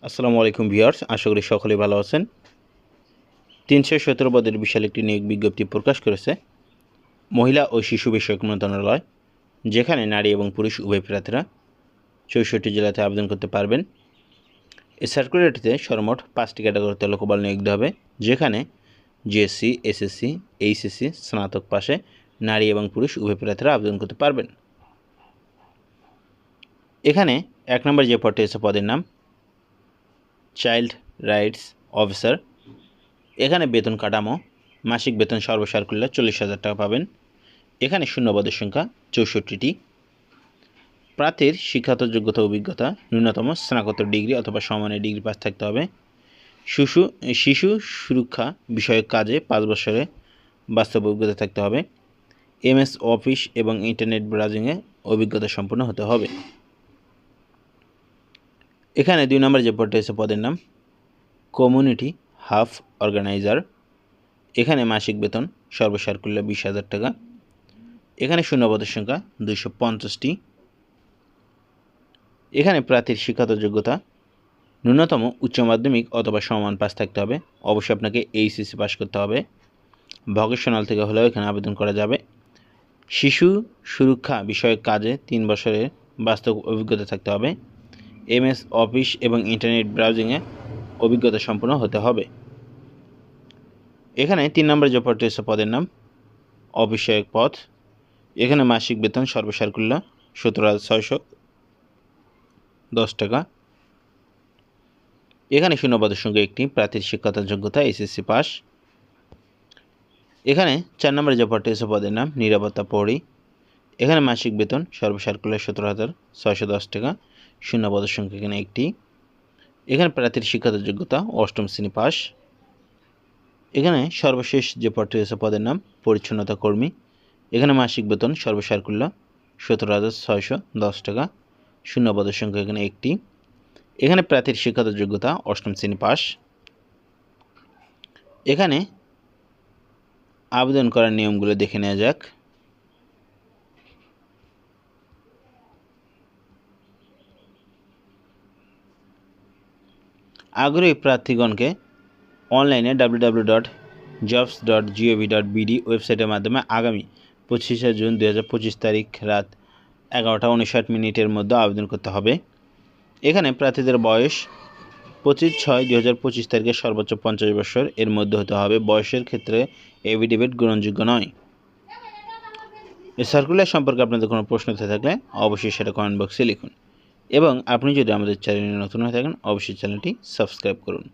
আসসালামু আলাইকুম ভিউয়ার্স, আশা করি সকলেই ভালো আছেন। ৩১৭ পদের বিশাল একটি নিয়োগ বিজ্ঞপ্তি প্রকাশ করেছে মহিলা ও শিশু বিষয়ক মন্ত্রণালয়, যেখানে নারী এবং পুরুষ উভয় প্রার্থীরা ৬৪ জেলাতে আবেদন করতে পারবেন। এই সার্কুলারটিতে সর্বমোট 5টি ক্যাটাগরিতে লোকবল নিয়োগ দেওয়া হবে, যেখানে জিএসসি, এসএসসি, এইচএসসি, স্নাতক পাশে নারী এবং পুরুষ উভয় প্রার্থীরা আবেদন করতে পারবেন। এখানে 1 নম্বর যে পদটি আছে পদের নাম চাইল্ড রাইটস অফিসার। এখানে বেতন কাঠামো মাসিক বেতন সর্বসাকুল্যে 40,000 টাকা পাবেন। এখানে শূন্যপদের সংখ্যা 64টি। প্রার্থীর শিক্ষাগত যোগ্যতা অভিজ্ঞতা ন্যূনতম স্নাতকোত্তর ডিগ্রি অথবা সমমানের ডিগ্রি পাস থাকতে হবে। শিশু সুরক্ষা বিষয়ক কাজে 5 বছরে বাস্তব অভিজ্ঞতা থাকতে হবে। এমএস অফিস এবং ইন্টারনেট ব্রাউজিংয়ে অভিজ্ঞতা সম্পন্ন হতে হবে। এখানে 2 নম্বর যে পদটি আছে পদের নাম কমিউনিটি হাব অর্গানাইজার। এখানে মাসিক বেতন সর্বসাকুল্যে 20,000 টাকা। এখানে শূন্যপদের সংখ্যা 250টি। এখানে প্রার্থীর শিক্ষাগত যোগ্যতা ন্যূনতম উচ্চ মাধ্যমিক অথবা সমমান পাস থাকতে হবে। অবশ্যই আপনাকে এইচএসসি পাস করতে হবে। ভোকেশনাল থেকে হলেও এখানে আবেদন করা যাবে। শিশু সুরক্ষা বিষয়ক কাজে 3 বছরের বাস্তব অভিজ্ঞতা থাকতে হবে। এমএস অফিস এবং ইন্টারনেট ব্রাউজিংয়ে অভিজ্ঞতা সম্পন্ন হতে হবে। এখানে 3 নম্বর যে পদটি আছে পদের নাম অবিষয়ক পদ। এখানে মাসিক বেতন সর্বসাকুল্য 17,610 টাকা। এখানে শূন্যপদের সংখ্যা 1টি। প্রার্থীর শিক্ষাগত যোগ্যতা এসএসসি পাস। এখানে 4 নম্বরে যে পদটি আছে পদের নাম নিরাপত্তা প্রহরী। এখানে মাসিক বেতন সর্বসাকুল্য 17,610 টাকা। শূন্যপদের সংখ্যা এখানে 1টি। এখানে প্রার্থীর শিক্ষাগত যোগ্যতা 8ম শ্রেণী পাস। এখানে সর্বশেষ যে পদটি আছে পদের নাম পরিচ্ছন্নতা কর্মী। এখানে মাসিক বেতন সর্বসাকুল্য 17,610 টাকা। শূন্যপদের সংখ্যা এখানে 1টি। এখানে প্রার্থীর শিক্ষাগত যোগ্যতা 8ম শ্রেণী পাস। এখানে আবেদন করার নিয়মগুলো দেখে নেওয়া যাক। আগ্রহী প্রার্থীগণকে অনলাইনে www.jobs.gov.bd ওয়েবসাইটের মাধ্যমে আগামী 25শে জুন 2025 তারিখ রাত 11টা 59 মিনিটের মধ্যে আবেদন করতে হবে। এখানে প্রার্থীদের বয়স 25/6/2025 তারিখে সর্বোচ্চ 50 বছর এর মধ্যে হতে হবে। বয়সের ক্ষেত্রে এফিডেভিট গ্রহণযোগ্য নয়। এই সার্কুলার সম্পর্কে আপনাদের কোনো প্রশ্ন থাকলে অবশ্যই সেটা কমেন্ট বক্সে লিখুন এবং আপনি যদি আমাদের চ্যানেলে নতুন হয়ে থাকেন অবশ্যই চ্যানেলটি সাবস্ক্রাইব করুন।